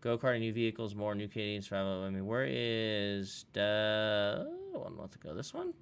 Go-karting, new vehicles, more new Canadians travel. I mean, where is the 1 month ago? This one?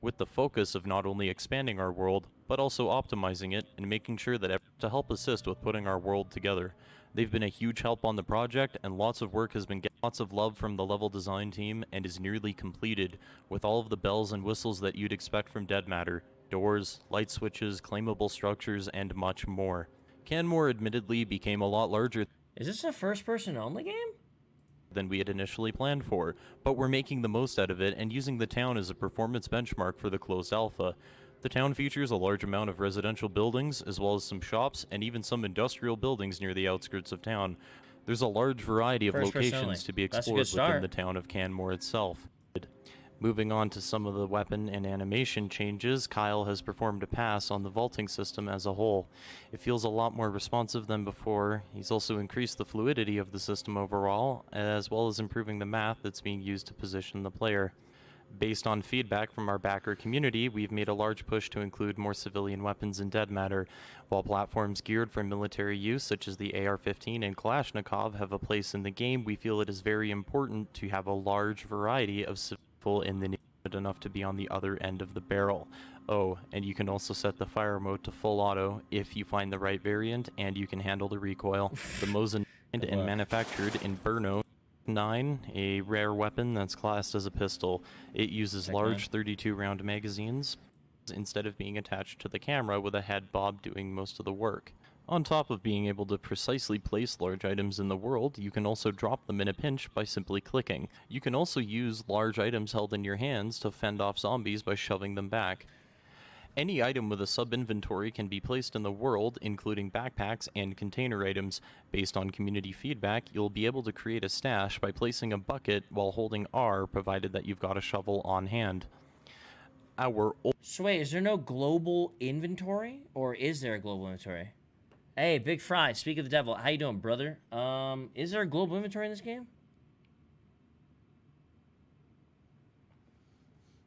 With the focus of not only expanding our world, but also optimizing it and making sure that to help assist with putting our world together. They've been a huge help on the project, and lots of work has been getting lots of love from the level design team and is nearly completed, with all of the bells and whistles that you'd expect from Dead Matter: doors, light switches, claimable structures, and much more. Canmore admittedly became a lot larger Is this a first-person only game? than we had initially planned for, but we're making the most out of it and using the town as a performance benchmark for the closed alpha. The town features a large amount of residential buildings, as well as some shops, and even some industrial buildings near the outskirts of town. There's a large variety of locations to be explored within the town of Canmore itself. Moving on to some of the weapon and animation changes, Kyle has performed a pass on the vaulting system as a whole. It feels a lot more responsive than before. He's also increased the fluidity of the system overall, as well as improving the math that's being used to position the player. Based on feedback from our backer community, we've made a large push to include more civilian weapons in Dead Matter. While platforms geared for military use, such as the AR-15 and Kalashnikov, have a place in the game, we feel it is very important to have a large variety of in the neighborhood enough to be on the other end of the barrel. Oh, and you can also set the fire mode to full auto if you find the right variant, and you can handle the recoil. The Mosin and manufactured in Brno 9, a rare weapon that's classed as a pistol. It uses large 32-round magazines instead of being attached to the camera, with a head bob doing most of the work. On top of being able to precisely place large items in the world, you can also drop them in a pinch by simply clicking. You can also use large items held in your hands to fend off zombies by shoving them back. Any item with a sub-inventory can be placed in the world, including backpacks and container items. Based on community feedback, you'll be able to create a stash by placing a bucket while holding R, provided that you've got a shovel on hand. So wait, is there no global inventory? Or is there a global inventory? Hey, Big Fry, speak of the devil. How you doing, brother? Is there a global inventory in this game?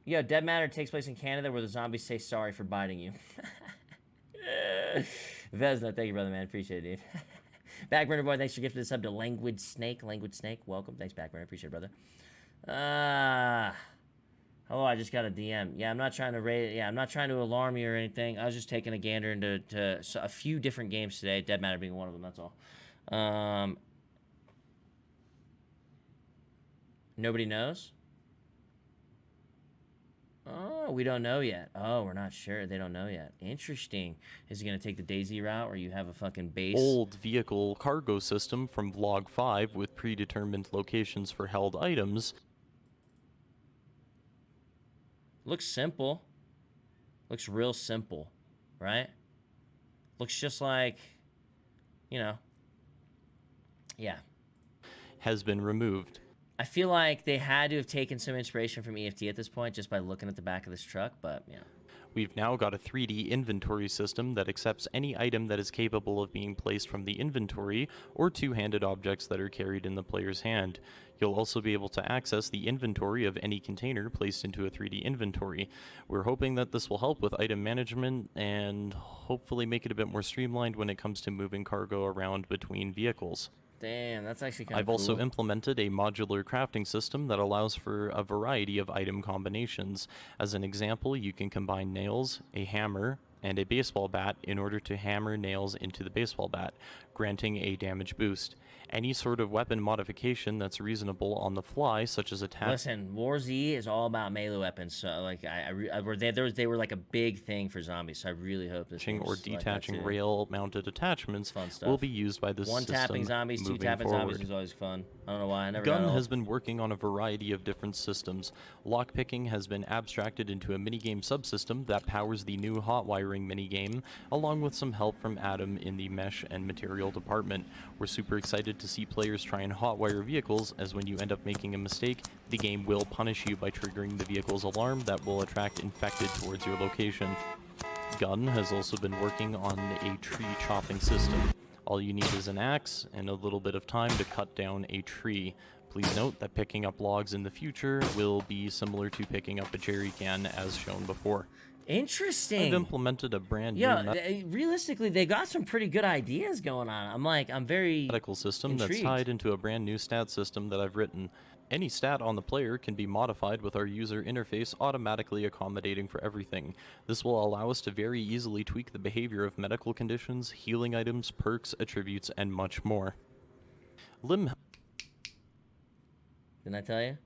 Yo, Dead Matter takes place in Canada, where the zombies say sorry for biting you. Vesna, thank you, brother, man. Appreciate it, dude. Backburner Boy, thanks for gifting the sub to Language Snake. Language Snake, welcome. Thanks, Backburner. Appreciate it, brother. Hello, I just got a DM. Yeah, I'm not trying to I'm not trying to alarm you or anything. I was just taking a gander into a few different games today, Dead Matter being one of them, that's all. Nobody knows? Oh, we don't know yet. Oh, we're not sure. They don't know yet. Interesting. Is he going to take the Daisy route where you have a fucking base? Old vehicle cargo system from Vlog 5 with predetermined locations for held items. Looks simple. Looks real simple, right? Looks just like, you know, yeah. Has been removed. I feel like they had to have taken some inspiration from EFT at this point just by looking at the back of this truck, but, yeah. We've now got a 3D inventory system that accepts any item that is capable of being placed from the inventory, or two-handed objects that are carried in the player's hand. You'll also be able to access the inventory of any container placed into a 3D inventory. We're hoping that this will help with item management and hopefully make it a bit more streamlined when it comes to moving cargo around between vehicles. Damn, that's actually kind of cool. I've also implemented a modular crafting system that allows for a variety of item combinations. As an example, you can combine nails, a hammer, and a baseball bat in order to hammer nails into the baseball bat, granting a damage boost. Any sort of weapon modification that's reasonable on the fly, such as attack. Listen, War Z is all about melee weapons, so like they were like a big thing for zombies. So I really hope this or detaching rail-mounted attachments will be used by this system. One-tapping zombies, two-tapping zombies is always fun. I don't know why. I never. Gun has been working on a variety of different systems. Lockpicking has been abstracted into a minigame subsystem that powers the new hot wiring minigame, along with some help from Adam in the mesh and material department. We're super excited to see players try and hotwire vehicles, as when you end up making a mistake, the game will punish you by triggering the vehicle's alarm that will attract infected towards your location. Gun has also been working on a tree chopping system. All you need is an axe and a little bit of time to cut down a tree. Please note that picking up logs in the future will be similar to picking up a jerry can as shown before. Interesting. I've implemented a brand Yeah, new realistically, they got some pretty good ideas going on. I'm very medical system intrigued. that's tied into a brand new stat system that I've written. Any stat on the player can be modified with our user interface automatically accommodating for everything. This will allow us to very easily tweak the behavior of medical conditions, healing items, perks, attributes, and much more. Limb Didn't I tell you?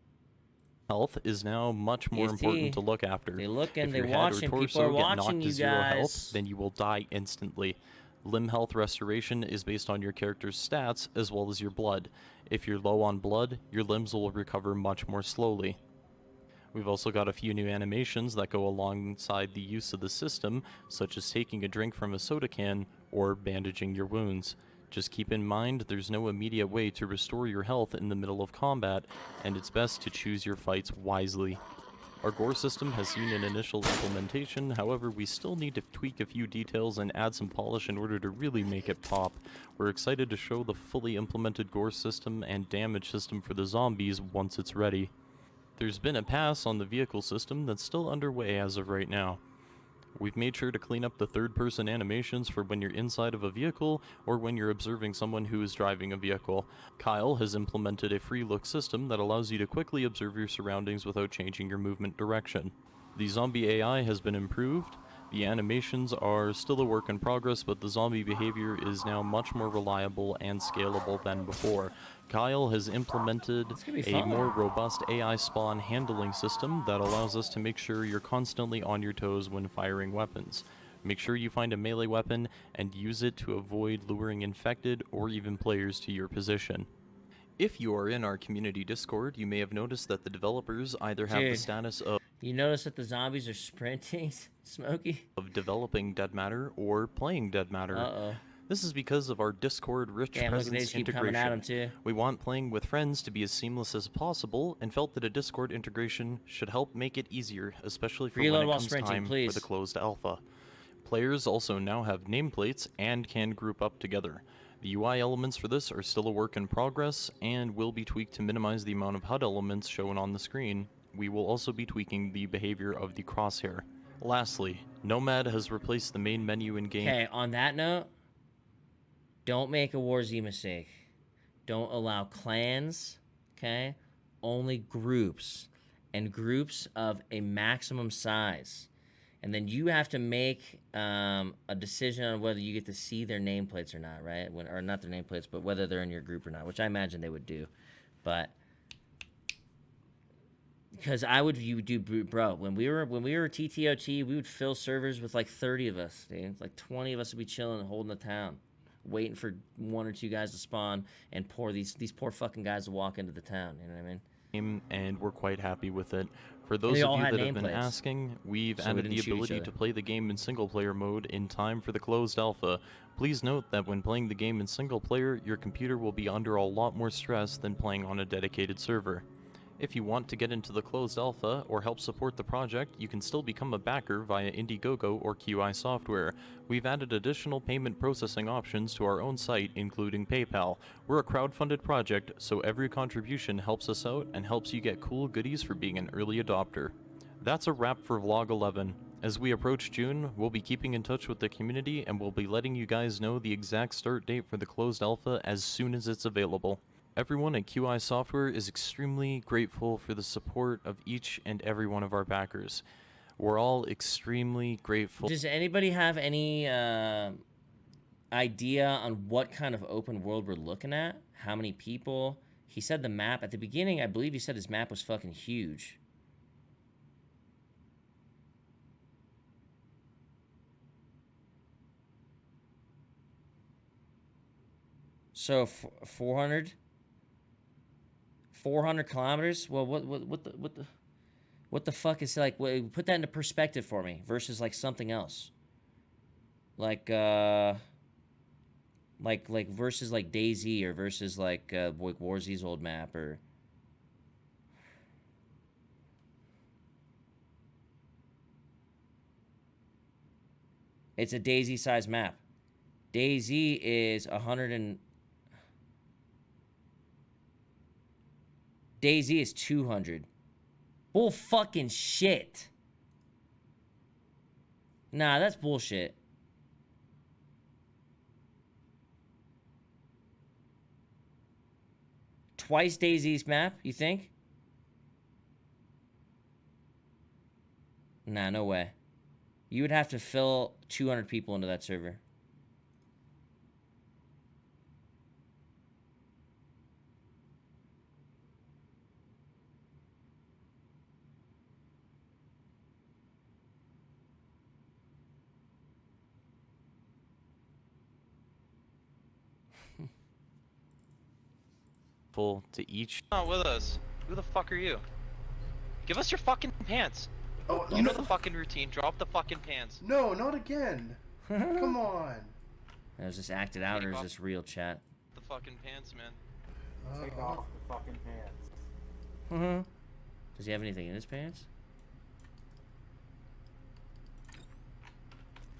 health is now much more EST. important to look after. They looking, If they your head or watching. People are torso get watching knocked to you zero health, guys. then you will die instantly. Limb health restoration is based on your character's stats as well as your blood. If you're low on blood, your limbs will recover much more slowly. We've also got a few new animations that go alongside the use of the system, such as taking a drink from a soda can or bandaging your wounds. Just keep in mind there's no immediate way to restore your health in the middle of combat, and it's best to choose your fights wisely. Our gore system has seen an initial implementation, however we still need to tweak a few details and add some polish in order to really make it pop. We're excited to show the fully implemented gore system and damage system for the zombies once it's ready. There's been a pass on the vehicle system that's still underway as of right now. We've made sure to clean up the third-person animations for when you're inside of a vehicle or when you're observing someone who is driving a vehicle. Kyle has implemented a free look system that allows you to quickly observe your surroundings without changing your movement direction. The zombie AI has been improved. The animations are still a work in progress, but the zombie behavior is now much more reliable and scalable than before. Kyle has implemented a more robust AI spawn handling system that allows us to make sure you're constantly on your toes when firing weapons. Make sure you find a melee weapon and use it to avoid luring infected or even players to your position. If you are in our community Discord, you may have noticed that the developers either have the status of You notice that the zombies are sprinting, Smokey? Of developing Dead Matter or playing Dead Matter. Uh-oh. This is because of our Discord rich presence integration. We want playing with friends to be as seamless as possible and felt that a Discord integration should help make it easier, especially for when it comes time for the closed alpha. Players also now have nameplates and can group up together. The UI elements for this are still a work in progress and will be tweaked to minimize the amount of HUD elements shown on the screen. We will also be tweaking the behavior of the crosshair. Lastly, Nomad has replaced the main menu in game. Okay, on that note, don't make a War Z mistake. Don't allow clans, okay? Only groups, and groups of a maximum size. And then you have to make a decision on whether you get to see their nameplates or not, right? Or not their nameplates, but whether they're in your group or not, which I imagine they would do. But because you would do, bro, when we were TTOT, we would fill servers with like 30 of us, dude. Like 20 of us would be chilling and holding the town, waiting for one or two guys to spawn and pour these poor fucking guys to walk into the town. You know what I mean? And we're quite happy with it. For those of you that have been asking, we've added the ability to play the game in single-player mode in time for the closed alpha. Please note that when playing the game in single-player, your computer will be under a lot more stress than playing on a dedicated server. If you want to get into the closed alpha or help support the project, you can still become a backer via IndeGoGo or QI Software. We've added additional payment processing options to our own site, including PayPal. We're a crowdfunded project, so every contribution helps us out and helps you get cool goodies for being an early adopter. That's a wrap for Vlog 11. As we approach June, we'll be keeping in touch with the community and we'll be letting you guys know the exact start date for the closed alpha as soon as it's available. Everyone at QI Software is extremely grateful for the support of each and every one of our backers. We're all extremely grateful. Does anybody have any idea on what kind of open world we're looking at? How many people? He said the map at the beginning, I believe he said his map was fucking huge. So 400 kilometers? Well, what the fuck is like? Put that into perspective for me versus like something else. Like versus like DayZ or versus like War Z's old map or. It's a DayZ size map. DayZ is 100 and. DayZ is 200. Bull fucking shit. Nah, that's bullshit. Twice Days East map, you think? Nah, no way. You would have to fill 200 people into that server. Full to each. Not with us. Who the fuck are you? Give us your fucking pants. Oh, You know the fucking routine. Drop the fucking pants. No, not again. Come on. Is this acted out or is this real, chat? The fucking pants, man. Take off the fucking pants. Mm-hmm. Does he have anything in his pants?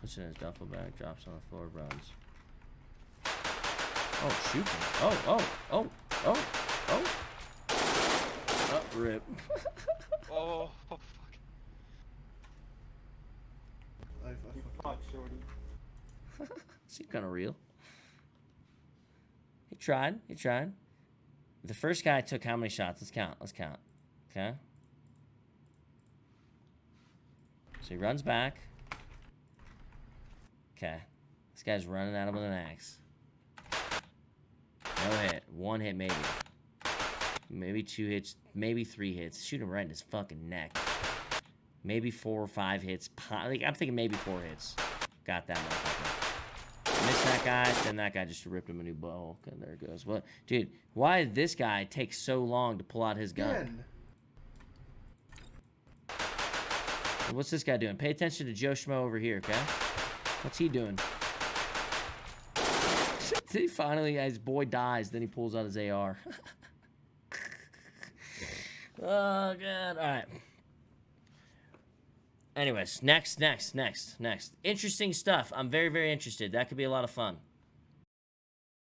Puts it in his duffel bag, drops on the floor, runs. Oh, shoot him. Oh. Oh, rip. Oh, fuck. Fuck, shorty. Seemed kind of real. He tried. The first guy took how many shots? Let's count. Okay. So he runs back. Okay. This guy's running at him with an axe. No hit. One hit maybe. Maybe 2 hits. Maybe 3 hits. Shoot him right in his fucking neck. Maybe 4 or 5 hits. Like, I'm thinking maybe 4 hits. Got that motherfucker. Missed that guy. Then that guy just ripped him a new bow. Okay, there it goes. Well, dude, why did this guy take so long to pull out his gun? Again. What's this guy doing? Pay attention to Joe Schmo over here, okay? What's he doing? He finally, his boy dies, then he pulls out his AR. Oh, God. All right. Anyways, next. Interesting stuff. I'm very, very interested. That could be a lot of fun.